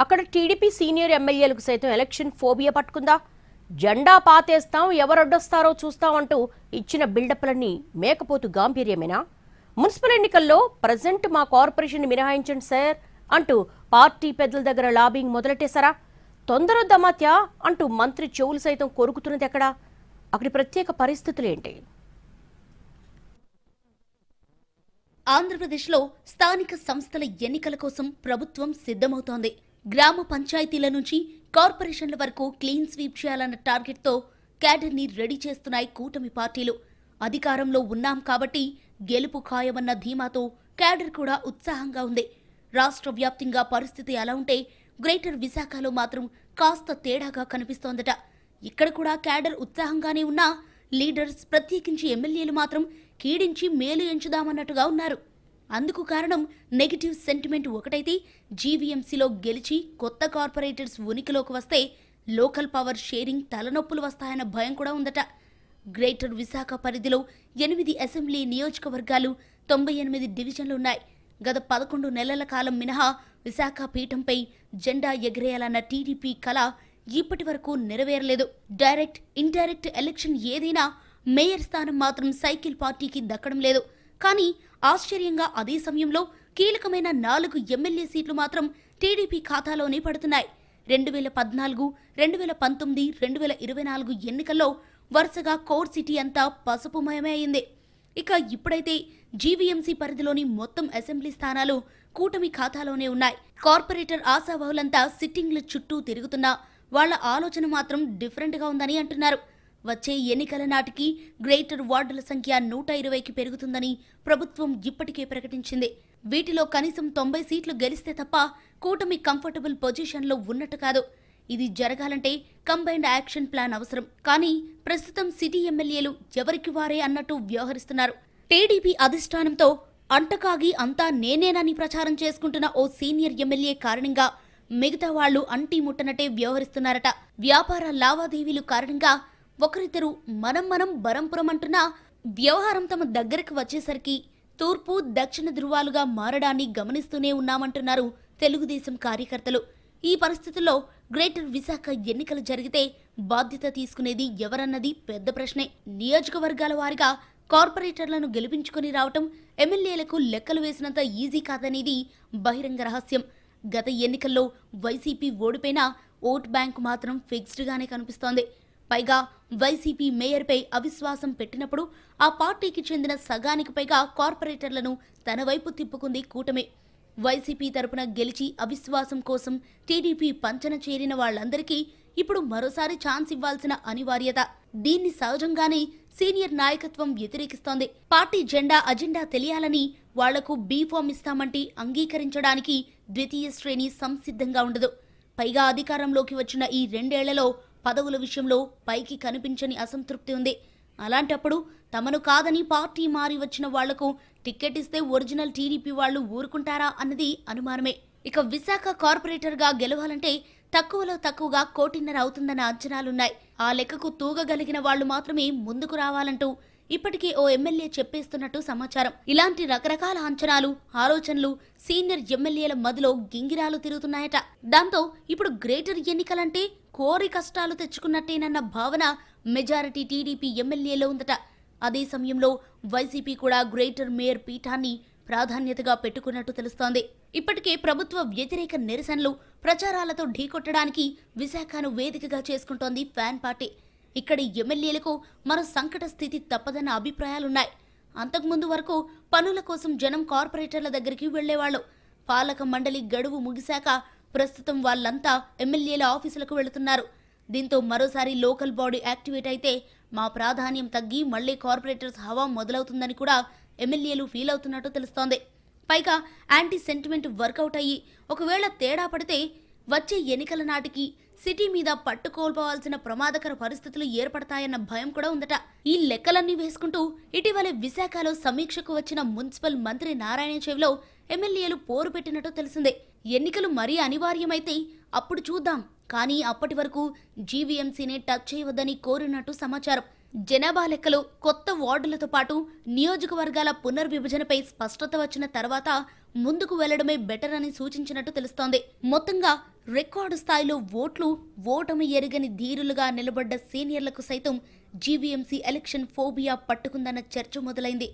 అక్కడ TDP senior ఎమ్మెల్యేలకు సైతం ఎలక్షన్ ఫోబియా పట్టుకుందా? జెండా పాతేస్తాం, ఎవరొడ్డొస్తారో చూస్తామంటూ ఇచ్చిన బిల్డప్లన్నీ మేకపోతు గాంభీర్యమేనా? మున్సిపల్ ఎన్నికల్లో ప్రజెంట్ మా కార్పొరేషన్ మినహాయించండి సార్ అంటూ పార్టీ పెద్దల దగ్గర లాబింగ్ మొదలెట్టేశారా? తొందర దమాత్యా అంటూ మంత్రి చెవులు సైతం కొరుకుతున్నది ఎక్కడా? అక్కడి ప్రత్యేక పరిస్థితులేంటి? ఆంధ్రప్రదేశ్లో స్థానిక సంస్థల ఎన్నికల కోసం ప్రభుత్వం సిద్ధమవుతోంది. గ్రామ పంచాయతీల నుంచి కార్పొరేషన్ల వరకు క్లీన్ స్వీప్ చేయాలన్న టార్గెట్తో క్యాడర్ని రెడీ చేస్తున్నాయి కూటమి పార్టీలు. అధికారంలో ఉన్నాం కాబట్టి గెలుపు ఖాయమన్న ధీమాతో క్యాడర్ కూడా ఉత్సాహంగా ఉంది. రాష్ట్ర వ్యాప్తంగా పరిస్థితి ఎలా ఉంటే గ్రేటర్ విశాఖలో మాత్రం కాస్త తేడాగా కనిపిస్తోందట. ఇక్కడ కూడా క్యాడర్ ఉత్సాహంగానే ఉన్నా లీడర్స్, ప్రత్యేకించి ఎమ్మెల్యేలు మాత్రం కీడించి మేలు ఎంచుదామన్నట్టుగా ఉన్నారు. అందుకు కారణం నెగిటివ్ సెంటిమెంట్ ఒకటైతే, జీవీఎంసీలో గెలిచి కొత్త కార్పొరేటర్స్ ఉనికిలోకి వస్తే లోకల్ పవర్ షేరింగ్ తలనొప్పులు వస్తాయన్న భయం కూడా ఉందట. గ్రేటర్ విశాఖ పరిధిలో 8 అసెంబ్లీ నియోజకవర్గాలు, 98 డివిజన్లున్నాయి. గత 11 నెలల కాలం మినహా విశాఖ పీఠంపై జెండా ఎగరేయాలన్న టీడీపీ కళ ఇప్పటి వరకు నెరవేరలేదు. డైరెక్ట్, ఇండైరెక్ట్ ఎలక్షన్ ఏదైనా మేయర్ స్థానం మాత్రం సైకిల్ పార్టీకి దక్కడం లేదు. కానీ ఆశ్చర్యంగా అదే సమయంలో కీలకమైన 4 ఎమ్మెల్యే సీట్లు మాత్రం టీడీపీ ఖాతాలోనే పడుతున్నాయి. 2014, 2019, 2024 ఎన్నికల్లో వరుసగా కోర్ సిటీ అంతా పసుపుమయమే అయింది. ఇక ఇప్పుడైతే జీవీఎంసీ పరిధిలోని మొత్తం అసెంబ్లీ స్థానాలు కూటమి ఖాతాలోనే ఉన్నాయి. కార్పొరేటర్ ఆశావహులంతా సిట్టింగ్ల చుట్టూ తిరుగుతున్నా వాళ్ల ఆలోచన మాత్రం డిఫరెంట్గా ఉందని అంటున్నారు. వచ్చే ఎన్నికల నాటికి గ్రేటర్ వార్డుల సంఖ్య 120కి పెరుగుతుందని ప్రభుత్వం ఇప్పటికే ప్రకటించింది. వీటిలో కనీసం 90 సీట్లు గెలిస్తే తప్ప కూటమి కంఫర్టబుల్ పొజిషన్లో ఉన్నట్టు కాదు. ఇది జరగాలంటే కంబైన్డ్ యాక్షన్ ప్లాన్ అవసరం. కానీ ప్రస్తుతం సిటీ ఎమ్మెల్యేలు ఎవరికి వారే అన్నట్టు వ్యవహరిస్తున్నారు. టీడీపీ అధిష్టానంతో అంటకాగి అంతా నేనేనని ప్రచారం చేసుకుంటున్న ఓ సీనియర్ ఎమ్మెల్యే కారణంగా మిగతా వాళ్లు అంటీ ముట్టనట్టే వ్యవహరిస్తున్నారట. వ్యాపార లావాదేవీలు కారణంగా ఒకరిద్దరు మనం బరంపురం అంటున్న వ్యవహారం తమ దగ్గరకు వచ్చేసరికి తూర్పు, దక్షిణ ధృవాలుగా మారడాన్ని గమనిస్తూనే ఉన్నామంటున్నారు తెలుగుదేశం కార్యకర్తలు. ఈ పరిస్థితుల్లో గ్రేటర్ విశాఖ ఎన్నికలు జరిగితే బాధ్యత తీసుకునేది ఎవరన్నది పెద్ద ప్రశ్నే. నియోజకవర్గాల వారీగా కార్పొరేటర్లను గెలిపించుకుని రావటం ఎమ్మెల్యేలకు లెక్కలు వేసినంత ఈజీ కాదనేది బహిరంగ రహస్యం. గత ఎన్నికల్లో వైసీపీ ఓడిపోయినా ఓట్ బ్యాంకు మాత్రం ఫిక్స్డ్గానే కనిపిస్తోంది. పైగా వైసీపీ మేయర్పై అవిశ్వాసం పెట్టినప్పుడు ఆ పార్టీకి చెందిన సగానికి పైగా కార్పొరేటర్లను తన వైపు తిప్పుకుంది కూటమి. వైసీపీ తరపున గెలిచి అవిశ్వాసం కోసం టీడీపీ పంచన చేరిన వాళ్లందరికీ ఇప్పుడు మరోసారి ఛాన్స్ ఇవ్వాల్సిన అనివార్యత. దీన్ని సహజంగానే సీనియర్ నాయకత్వం వ్యతిరేకిస్తోంది. పార్టీ అజెండా తెలియాలని వాళ్లకు బీఫామ్ ఇస్తామంటే అంగీకరించడానికి ద్వితీయ శ్రేణి సంసిద్ధంగా ఉండదు. పైగా అధికారంలోకి వచ్చిన ఈ 2 ఏళ్లలో పదవుల విషయంలో పైకి కనిపించని అసంతృప్తి ఉంది. అలాంటప్పుడు తమను కాదని పార్టీ మారి వచ్చిన వాళ్లకు టికెట్ ఇస్తే ఒరిజినల్ టీడీపీ వాళ్లు ఊరుకుంటారా అన్నది అనుమానమే. ఇక విశాఖ కార్పొరేటర్గా గెలవాలంటే తక్కువలో తక్కువగా 1.5 కోటి అవుతుందన్న అంచనాలున్నాయి. ఆ లెక్కకు తూగగలిగిన వాళ్లు మాత్రమే ముందుకు రావాలంటూ ఇప్పటికే ఓ ఎమ్మెల్యే చెప్పేస్తున్నట్టు సమాచారం. ఇలాంటి రకరకాల అంచనాలు, ఆలోచనలు సీనియర్ ఎమ్మెల్యేల మదిలో గింగిరాలు తిరుగుతున్నాయట. దాంతో ఇప్పుడు గ్రేటర్ ఎన్నికలంటే కోరి కష్టాలు తెచ్చుకున్నట్టేనన్న భావన మెజారిటీ టీడీపీ ఎమ్మెల్యేలో ఉందట. అదే సమయంలో వైసీపీ కూడా గ్రేటర్ మేయర్ పీఠాన్ని ప్రాధాన్యతగా పెట్టుకున్నట్టు తెలుస్తోంది. ఇప్పటికే ప్రభుత్వ వ్యతిరేక నిరసనలు, ప్రచారాలతో ఢీకొట్టడానికి విశాఖను వేదికగా చేసుకుంటోంది ఫ్యాన్ పార్టీ. ఇక్కడి ఎమ్మెల్యేలకు మరో సంకట స్థితి తప్పదన్న అభిప్రాయాలున్నాయి. అంతకుముందు వరకు పనుల కోసం జనం కార్పొరేటర్ల దగ్గరికి వెళ్లేవాళ్లు. పాలక మండలి గడువు ముగిశాక ప్రస్తుతం వాళ్లంతా ఎమ్మెల్యేల ఆఫీసులకు వెళుతున్నారు. దీంతో మరోసారి లోకల్ బాడీ యాక్టివేట్ అయితే మా ప్రాధాన్యం తగ్గి మళ్లీ కార్పొరేటర్స్ హవా మొదలవుతుందని కూడా ఎమ్మెల్యేలు ఫీల్ అవుతున్నట్టు తెలుస్తోంది. పైగా యాంటీ సెంటిమెంట్ వర్కౌట్ అయ్యి ఒకవేళ తేడా పడితే వచ్చే ఎన్నికల నాటికి సిటీ మీద పట్టుకోల్పోవాల్సిన ప్రమాదకర పరిస్థితులు ఏర్పడతాయన్న భయం కూడా ఉందట. ఈ లెక్కలన్నీ వేసుకుంటూ ఇటీవలే విశాఖలో సమీక్షకు వచ్చిన మున్సిపల్ మంత్రి నారాయణ చెవిలో ఎమ్మెల్యేలు పోరు పెట్టినట్టు తెలిసిందే. ఎన్నికలు మరీ అనివార్యమైతే అప్పుడు చూద్దాం, కానీ అప్పటి వరకు జీవీఎంసీనే టచ్ చేయవద్దని కోరినట్టు సమాచారం. జనాభా లెక్కలు, కొత్త వార్డులతో పాటు నియోజకవర్గాల పునర్విభజనపై స్పష్టత వచ్చిన తర్వాత ముందుకు వెళ్లడమే బెటర్ అని సూచించినట్టు తెలుస్తోంది. మొత్తంగా రికార్డు స్థాయిలో ఓట్లు, ఓటమి ఎరుగని ధీరులుగా నిలబడ్డ సీనియర్లకు సైతం జీవీఎంసీ ఎలక్షన్ ఫోబియా పట్టుకుందన్న చర్చ మొదలైంది.